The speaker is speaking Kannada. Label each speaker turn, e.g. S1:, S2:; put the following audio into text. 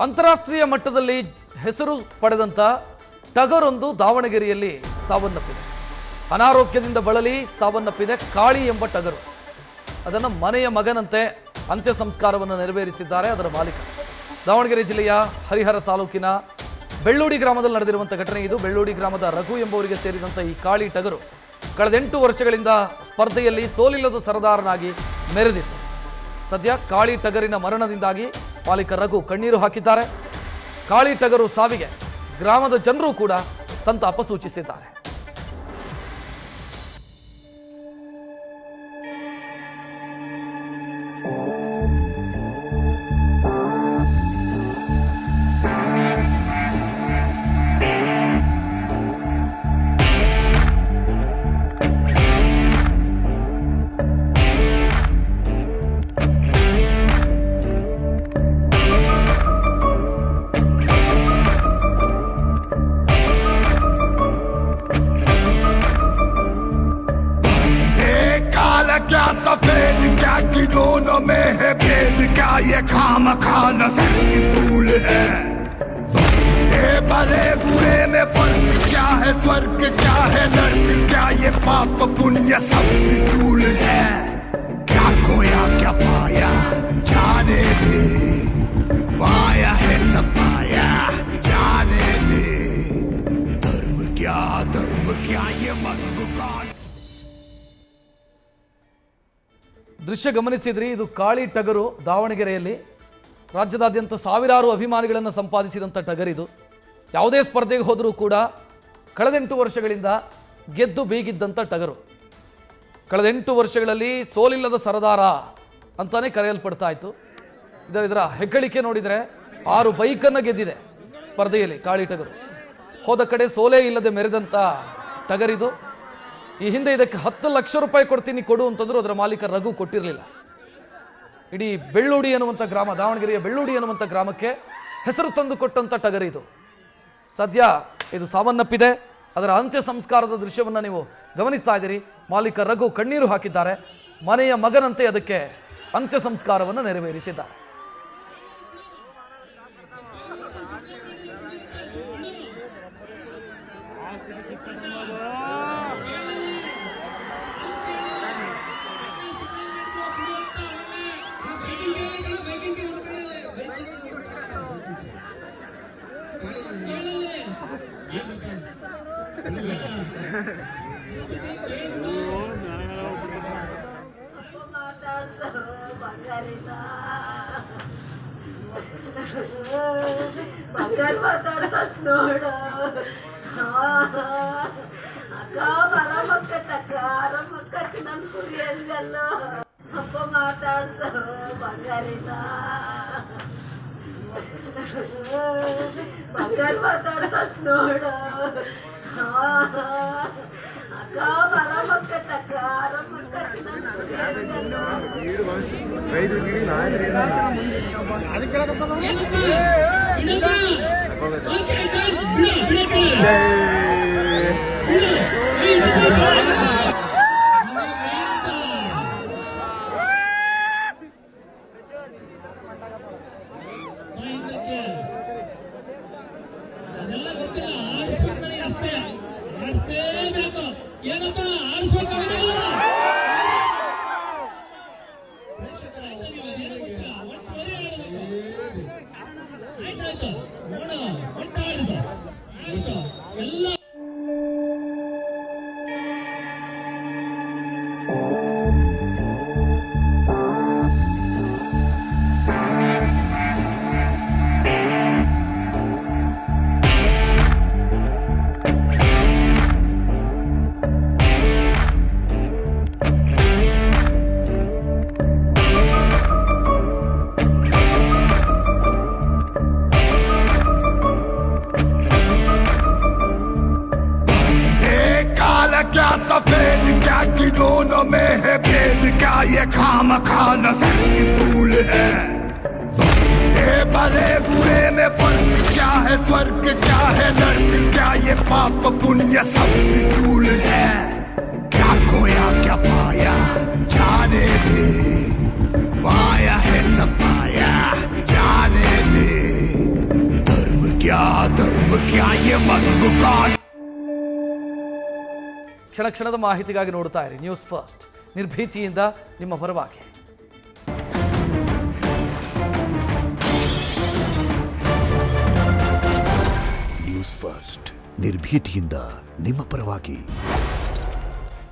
S1: ಅಂತಾರಾಷ್ಟ್ರೀಯ ಮಟ್ಟದಲ್ಲಿ ಹೆಸರು ಪಡೆದಂತ ಟಗರೊಂದು ದಾವಣಗೆರೆಯಲ್ಲಿ ಸಾವನ್ನಪ್ಪಿದೆ. ಅನಾರೋಗ್ಯದಿಂದ ಬಳಲಿ ಸಾವನ್ನಪ್ಪಿದೆ ಕಾಳಿ ಎಂಬ ಟಗರು. ಅದನ್ನು ಮನೆಯ ಮಗನಂತೆ ಅಂತ್ಯ ಸಂಸ್ಕಾರವನ್ನು ನೆರವೇರಿಸಿದ್ದಾರೆ ಅದರ ಮಾಲೀಕ. ದಾವಣಗೆರೆ ಜಿಲ್ಲೆಯ ಹರಿಹರ ತಾಲೂಕಿನ ಬೆಳ್ಳೂಡಿ ಗ್ರಾಮದಲ್ಲಿ ನಡೆದಿರುವಂಥ ಘಟನೆ ಇದು. ಬೆಳ್ಳೂಡಿ ಗ್ರಾಮದ ರಘು ಎಂಬುವರಿಗೆ ಸೇರಿದಂಥ ಈ ಕಾಳಿ ಟಗರು ಕಳೆದ 8 ವರ್ಷಗಳಿಂದ ಸ್ಪರ್ಧೆಯಲ್ಲಿ ಸೋಲಿಲ್ಲದ ಸರದಾರನಾಗಿ ಮೆರೆದಿತ್ತು. ಸದ್ಯ ಕಾಳಿ ಟಗರಿನ ಮರಣದಿಂದಾಗಿ ಮಾಲೀಕ ರಘು ಕಣ್ಣೀರು ಹಾಕಿದ್ದಾರೆ. ಕಾಳಿ ಟಗರು ಸಾವಿಗೆ ಗ್ರಾಮದ ಜನರು ಕೂಡ ಸಂತಾಪ ಸೂಚಿಸಿದ್ದಾರೆ.
S2: क्या सफेद क्या कि दोनों में है भेद, क्या ये खाम खा नस्ल की धूल है। ये भले बुरे में फर्क क्या है, स्वर्ग क्या है नर्क, क्या ये पाप पुण्य सब त्रिशूल है। क्या खोया क्या पाया जाने दे, पाया है सब पाया जाने दे। धर्म क्या ये मर्ग का
S1: ದೃಶ್ಯ ಗಮನಿಸಿದ್ರಿ. ಇದು ಕಾಳಿ ಟಗರು ದಾವಣಗೆರೆಯಲ್ಲಿ ರಾಜ್ಯದಾದ್ಯಂತ ಸಾವಿರಾರು ಅಭಿಮಾನಿಗಳನ್ನು ಸಂಪಾದಿಸಿದಂಥ ಟಗರಿದು. ಯಾವುದೇ ಸ್ಪರ್ಧೆಗೆ ಹೋದರೂ ಕೂಡ ಕಳೆದ 8 ವರ್ಷಗಳಿಂದ ಗೆದ್ದು ಬೀಗಿದ್ದಂಥ ಟಗರು. ಕಳೆದ 8 ವರ್ಷಗಳಲ್ಲಿ ಸೋಲಿಲ್ಲದ ಸರದಾರ ಅಂತಾನೆ ಕರೆಯಲ್ಪಡ್ತಾ ಇತ್ತು. ಇದರ ಹೆಗ್ಗಳಿಕೆ ನೋಡಿದರೆ 6 ಬೈಕನ್ನು ಗೆದ್ದಿದೆ ಸ್ಪರ್ಧೆಯಲ್ಲಿ ಕಾಳಿ ಟಗರು. ಹೋದ ಕಡೆ ಸೋಲೇ ಇಲ್ಲದೆ ಮೆರೆದಂಥ ಟಗರಿದು. ಈ ಹಿಂದೆ ಇದಕ್ಕೆ 10 ಲಕ್ಷ ರೂಪಾಯಿ ಕೊಡ್ತೀನಿ ಕೊಡು ಅಂತಂದ್ರು ಅದರ ಮಾಲೀಕ ರಘು ಕೊಟ್ಟಿರಲಿಲ್ಲ. ಇಡೀ ಬೆಳ್ಳೂಡಿ ಅನ್ನುವಂಥ ಗ್ರಾಮ, ದಾವಣಗೆರೆಯ ಬೆಳ್ಳೂಡಿ ಅನ್ನುವಂಥ ಗ್ರಾಮಕ್ಕೆ ಹೆಸರು ತಂದು ಕೊಟ್ಟಂಥ ಟಗರಿದು. ಸದ್ಯ ಇದು ಸಾವನ್ನಪ್ಪಿದೆ. ಅದರ ಅಂತ್ಯ ಸಂಸ್ಕಾರದ ದೃಶ್ಯವನ್ನು ನೀವು ಗಮನಿಸ್ತಾ ಇದ್ದೀರಿ. ಮಾಲೀಕ ರಘು ಕಣ್ಣೀರು ಹಾಕಿದ್ದಾರೆ. ಮನೆಯ ಮಗನಂತೆ ಅದಕ್ಕೆ ಅಂತ್ಯ ಸಂಸ್ಕಾರವನ್ನು ನೆರವೇರಿಸಿದ್ದಾರೆ.
S3: ಬಂಗಾರ ಮಾತಾಡ್ತತ್ ನೋಡ ಅಕ್ಕ ಆರಾಮಕ್ಕತ್ತಕ್ಕ ಆರಾಮಕ್ಕಕ್ಕ ನನ್ ಕುರಿ ಅಂದಲ್ಲ ಅಪ್ಪ ಮಾತಾಡ್ತ ಬಂಗಾರಿನ ಬಂಗಾರ ಮಾತಾಡ್ತತ್ ನೋಡ ಅಕ್ಕ ಆರಾಮಕ್ಕತ್ತಕ್ಕ ಆರಾಮಕ್ಕಕ್ಕ ನನ್ ಕುರಿ ಅಂದಲ್ಲ
S4: ಅದೆಲ್ಲ ಗೊತ್ತಿಲ್ಲ. ಆರಿಸ್ಬೇಕು ಅಷ್ಟೇ, ಆರಿಸ್ಬೇಕು. ಏನಪ್ಪ ಆರಿಸ್ಬೇಕಾಗಿಲ್ಲ ಆಯ್ತಾಯ್ತು ನೋಡು ಒಟ್ಟ ಆರಿಸು ಎಲ್ಲ
S2: क्या सफेद क्या कि दोनों में है भेद, क्या ये खाम खा नस्ल की धूल है। ये भले बुरे में फर्क क्या है, स्वर्ग क्या है नर्क, क्या ये पाप पुण्य सब त्रिशूल है। क्या खोया क्या पाया जाने दे, पाया है सब पाया जाने दे। क्या ये मधुकान
S1: ಕ್ಷಣ ಕ್ಷಣದ ಮಾಹಿತಿಗಾಗಿ ನೋಡ್ತಾ ಇರಿ ನ್ಯೂಸ್ ಫಸ್ಟ್, ನಿರ್ಭೀತಿಯಿಂದ ನಿಮ್ಮ ಪರವಾಗಿ.
S5: ನ್ಯೂಸ್ ಫಸ್ಟ್ ನಿರ್ಭೀತಿಯಿಂದ ನಿಮ್ಮ ಪರವಾಗಿ.